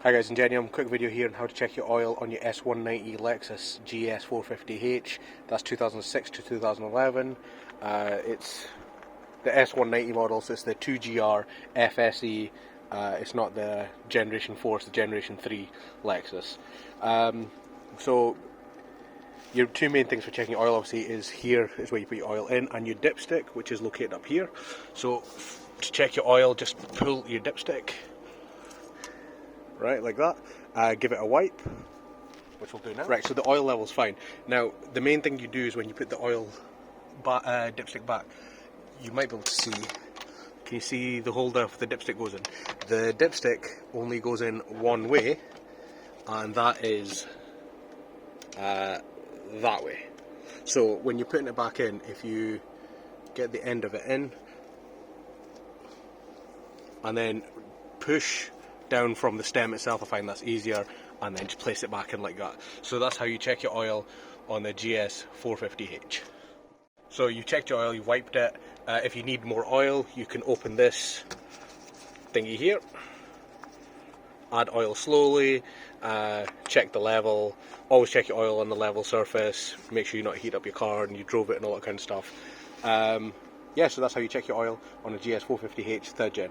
Hi guys, Ingenium, quick video here on how to check your oil on your S190 Lexus GS450h. That's 2006 to 2011. It's the S190 model, so it's the 2GR FSE. It's not the Generation 4, it's the Generation 3 Lexus. So your two main things for checking oil obviously is here is where you put your oil in, and your dipstick, which is located up here. So to check your oil, just pull your dipstick right like that, give it a wipe, which we'll do now. Right, so the oil level's fine. Now the main thing you do is when you put the oil dipstick back, you might be able to see, can you see the holder the dipstick goes in? The dipstick only goes in one way, and that is that way. So when you're putting it back in, if you get the end of it in and then push down from the stem itself, I find that's easier, and then just place it back in like that. So that's how you check your oil on the GS450h. So you checked your oil, you wiped it. If you need more oil, you can open this thingy here, add oil slowly, check the level, always check your oil on the level surface, make sure you not heat up your car and you drove it and all that kind of stuff. Yeah, so that's how you check your oil on a GS450h 3rd gen.